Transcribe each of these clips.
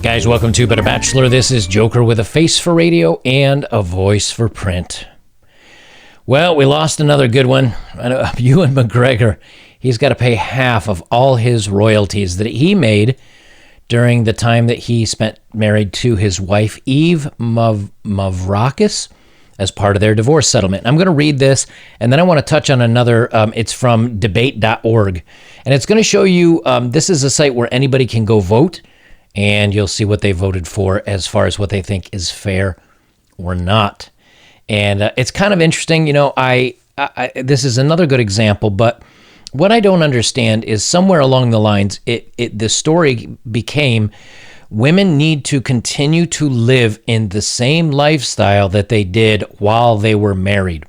Guys, welcome to Better Bachelor. This is Joker with a face for radio and a voice for print. Well, we lost another good one. Ewan McGregor, he's got to pay half of all his royalties that he made during the time that he spent married to his wife, Eve Mavrakis, as part of their divorce settlement. I'm going to read this, and then I want to touch on another. It's from debate.org, and it's going to show you, this is a site where anybody can go vote, and you'll see what they voted for as far as what they think is fair or not. And it's kind of interesting. You know, I this is another good example, but what I don't understand is somewhere along the lines, the story became women need to continue to live in the same lifestyle that they did while they were married,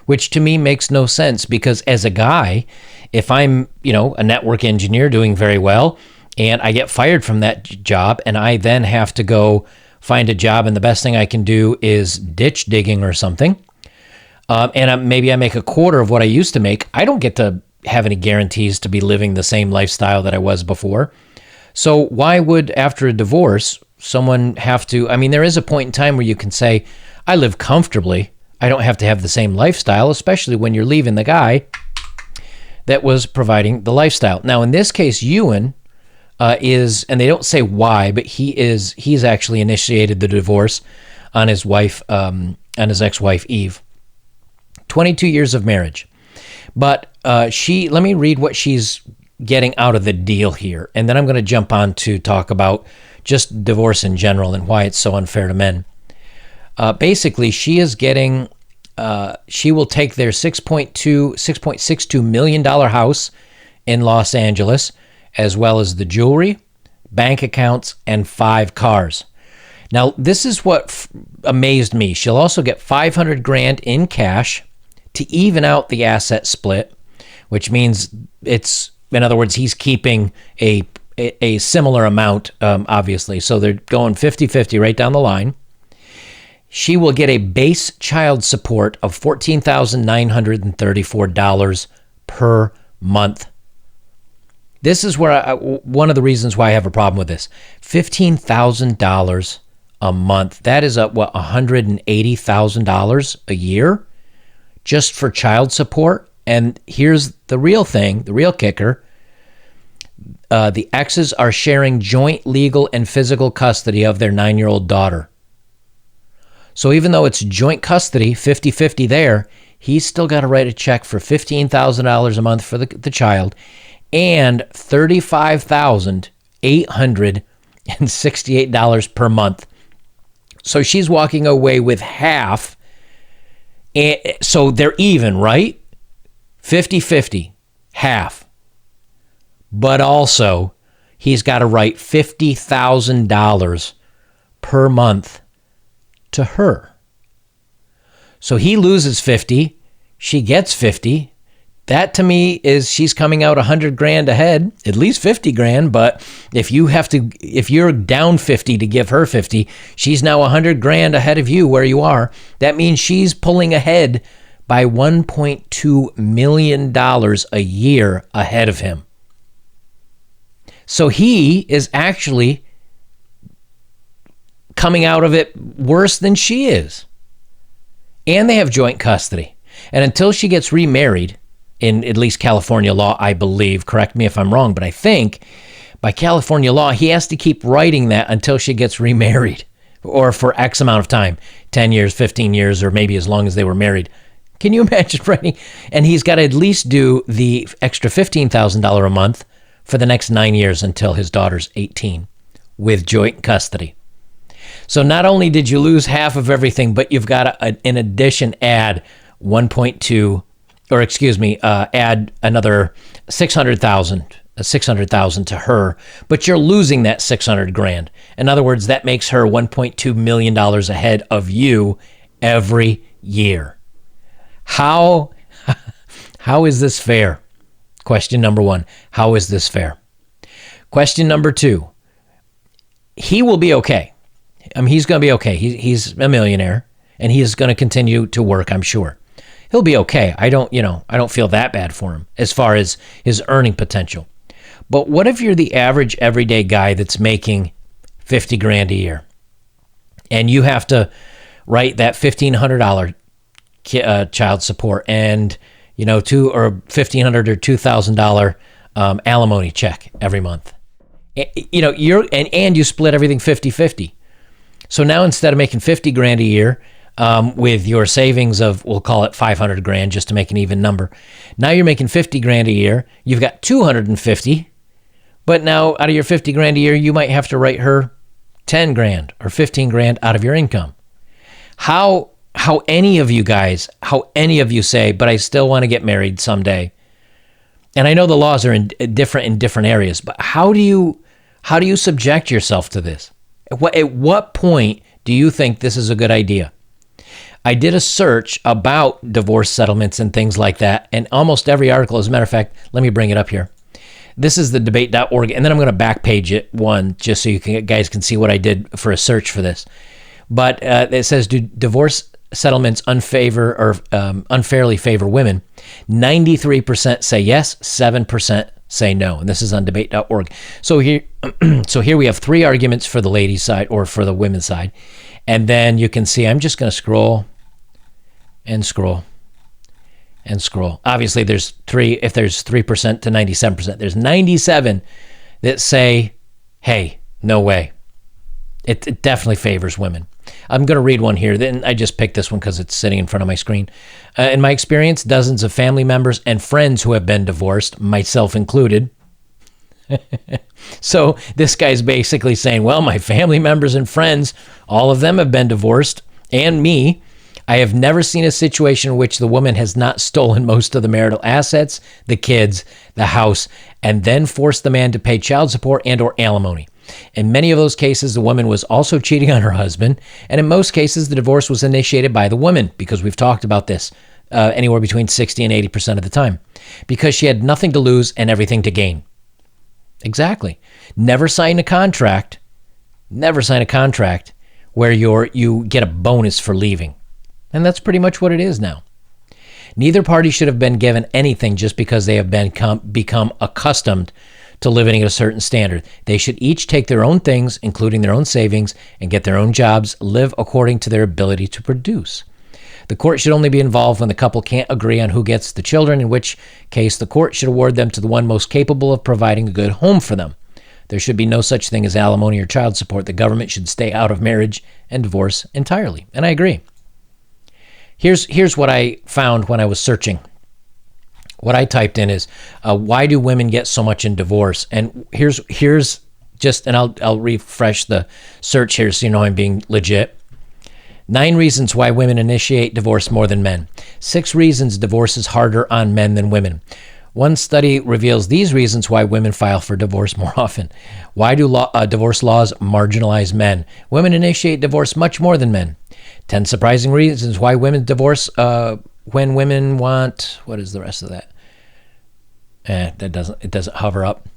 which to me makes no sense, because as a guy, if I'm, a network engineer doing very well and I get fired from that job and I then have to go find a job and the best thing I can do is ditch digging or something, and maybe I make a quarter of what I used to make, I don't get to have any guarantees to be living the same lifestyle that I was before. So why would, after a divorce, someone have to, there is a point in time where you can say, I live comfortably, I don't have to have the same lifestyle, especially when you're leaving the guy that was providing the lifestyle. Now, in this case, Ewan is, and they don't say why, but he's actually initiated the divorce on his wife, on his ex-wife, Eve. 22 years of marriage. But let me read what she's getting out of the deal here, and then I'm going to jump on to talk about just divorce in general and why it's so unfair to men. Basically, she is getting, she will take their $6.62 million house in Los Angeles, as well as the jewelry, bank accounts, and 5 cars. Now, this is what amazed me. She'll also get $500,000 in cash to even out the asset split, which means it's, in other words, he's keeping a similar amount, obviously. So they're going 50-50 right down the line. She will get a base child support of $14,934 per month. This is where one of the reasons why I have a problem with this. $15,000 a month. That is $180,000 a year just for child support. And here's the real thing, the real kicker. The exes are sharing joint legal and physical custody of their 9-year-old daughter. So even though it's joint custody, 50-50 there, he's still got to write a check for $15,000 a month for the child and $35,868 per month. So she's walking away with half. So they're even, right? 50-50, half. But also, he's got to write $50,000 per month to her. So he loses 50, she gets 50. That to me is she's coming out $100,000 ahead, at least $50,000. But if you're down 50 to give her 50, she's now $100,000 ahead of you where you are. That means she's pulling ahead by $1.2 million a year ahead of him. So he is actually coming out of it worse than she is. And they have joint custody. And until she gets remarried, in at least California law, I believe, correct me if I'm wrong, but I think by California law, he has to keep writing that until she gets remarried, or for X amount of time, 10 years, 15 years, or maybe as long as they were married. Can you imagine writing? And he's got to at least do the extra $15,000 a month for the next 9 years until his daughter's 18 with joint custody. So not only did you lose half of everything, but you've got to, in addition, add add another $600,000 to her, but you're losing that $600,000. In other words, that makes her $1.2 million ahead of you every year. How is this fair? Question number 1, how is this fair? Question number 2, he will be okay. He's going to be okay. He's a millionaire, and he is going to continue to work, I'm sure. He'll be okay. I don't feel that bad for him as far as his earning potential. But what if you're the average everyday guy that's making 50 grand a year and you have to write that $1,500 child support and, $2,000 or $2,000 alimony check every month? You split everything 50-50. So now instead of making 50 grand a year with your savings of, we'll call it 500 grand just to make an even number, now you're making 50 grand a year. You've got 250, but now out of your 50 grand a year, you might have to write her 10 grand or 15 grand out of your income. How any of you guys, how any of you say, but I still want to get married someday. And I know the laws are different in different areas, but how do you subject yourself to this? At what point do you think this is a good idea? I did a search about divorce settlements and things like that, and almost every article, as a matter of fact, let me bring it up here. This is the debate.org, and then I'm going to back page it just so guys can see what I did for a search for this. But it says, do divorce settlements unfairly favor women? 93% say yes, 7% say no, and this is on debate.org. So here we have three arguments for the ladies' side or for the women's side, and then you can see I'm just going to scroll and scroll and scroll. Obviously, there's three. If there's 3% to 97%, there's 97 that say, "Hey, no way." It definitely favors women. I'm going to read one here. Then I just picked this one because it's sitting in front of my screen. In my experience, dozens of family members and friends who have been divorced, myself included. So this guy's basically saying, well, my family members and friends, all of them have been divorced, and me. I have never seen a situation in which the woman has not stolen most of the marital assets, the kids, the house, and then forced the man to pay child support and or alimony. In many of those cases, the woman was also cheating on her husband, and in most cases, the divorce was initiated by the woman, because we've talked about this anywhere between 60 and 80% of the time, because she had nothing to lose and everything to gain. Exactly. Never sign a contract where you get a bonus for leaving. And that's pretty much what it is now. Neither party should have been given anything just because they have become accustomed to living at a certain standard. They should each take their own things, including their own savings, and get their own jobs, live according to their ability to produce. The court should only be involved when the couple can't agree on who gets the children, in which case the court should award them to the one most capable of providing a good home for them. There should be no such thing as alimony or child support. The government should stay out of marriage and divorce entirely. And I agree. Here's what I found when I was searching. What I typed in is, why do women get so much in divorce? And here's just, and I'll refresh the search here so you know I'm being legit. 9 reasons why women initiate divorce more than men. 6 reasons divorce is harder on men than women. One study reveals these reasons why women file for divorce more often. Why do divorce laws marginalize men? Women initiate divorce much more than men. 10 surprising reasons why women divorce when women want. What is the rest of that? It doesn't hover up.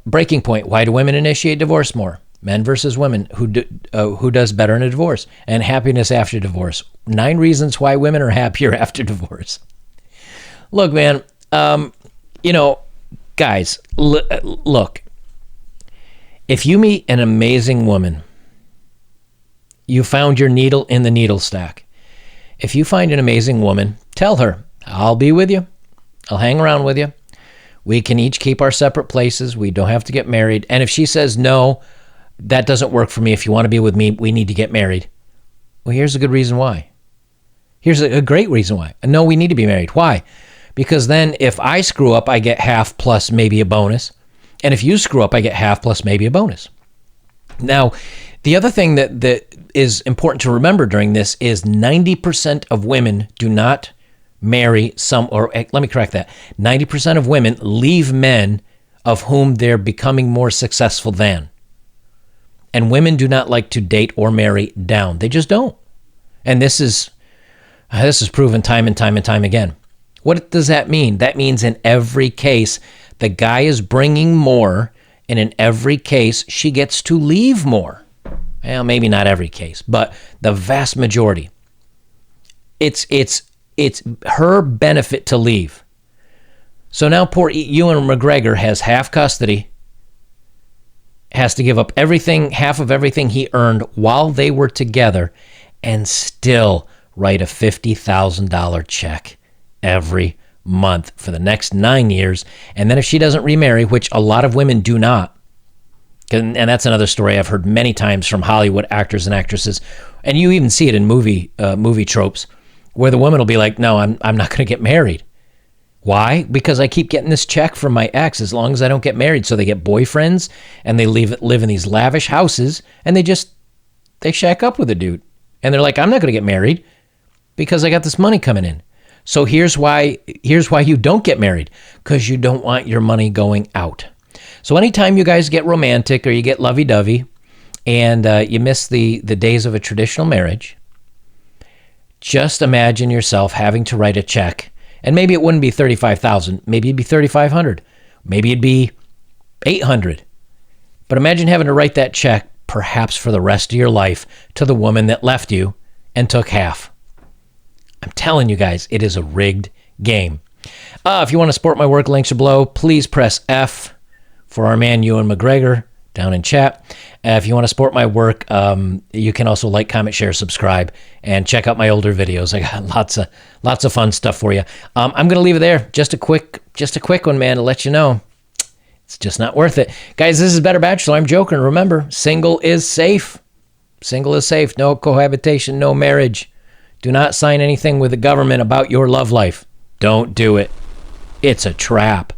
Breaking point. Why do women initiate divorce more? Men versus women. Who does better in a divorce? And happiness after divorce. 9 reasons why women are happier after divorce. Look, man. Guys, look. If you meet an amazing woman, you found your needle in the needle stack. If you find an amazing woman, tell her, I'll be with you. I'll hang around with you. We can each keep our separate places. We don't have to get married. And if she says, no, that doesn't work for me. If you want to be with me, we need to get married. Well, here's a good reason why. Here's a great reason why. No, we need to be married. Why? Because then if I screw up, I get half plus maybe a bonus. And if you screw up, I get half plus maybe a bonus. Now, the other thing that is important to remember during this is 90% of women do not marry let me correct that. 90% of women leave men of whom they're becoming more successful than. And women do not like to date or marry down. They just don't. And this is proven time and time and time again. What does that mean? That means in every case, the guy is bringing more, and in every case, she gets to leave more. Well, maybe not every case, but the vast majority. It's her benefit to leave. So now poor Ewan McGregor has half custody, has to give up everything, half of everything he earned while they were together, and still write a $50,000 check every month for the next 9 years. And then if she doesn't remarry, which a lot of women do not, and that's another story I've heard many times from Hollywood actors and actresses, and you even see it in movie tropes, where the woman will be like, no, I'm not going to get married. Why? Because I keep getting this check from my ex as long as I don't get married. So they get boyfriends and they live in these lavish houses, and they shack up with a dude. And they're like, I'm not going to get married because I got this money coming in. So here's why you don't get married, because you don't want your money going out. So anytime you guys get romantic or you get lovey-dovey and you miss the days of a traditional marriage, just imagine yourself having to write a check. And maybe it wouldn't be $35,000. Maybe it'd be $3,500. Maybe it'd be $800. But imagine having to write that check, perhaps for the rest of your life, to the woman that left you and took half. I'm telling you guys, it is a rigged game. If you want to support my work, links are below. Please press F for our man Ewan McGregor down in chat. If you want to support my work, you can also like, comment, share, subscribe, and check out my older videos. I got lots of fun stuff for you. I'm going to leave it there. Just a quick one, man, to let you know it's just not worth it. Guys, this is Better Bachelor. I'm Joker. And remember, single is safe. Single is safe. No cohabitation, no marriage. Do not sign anything with the government about your love life. Don't do it. It's a trap.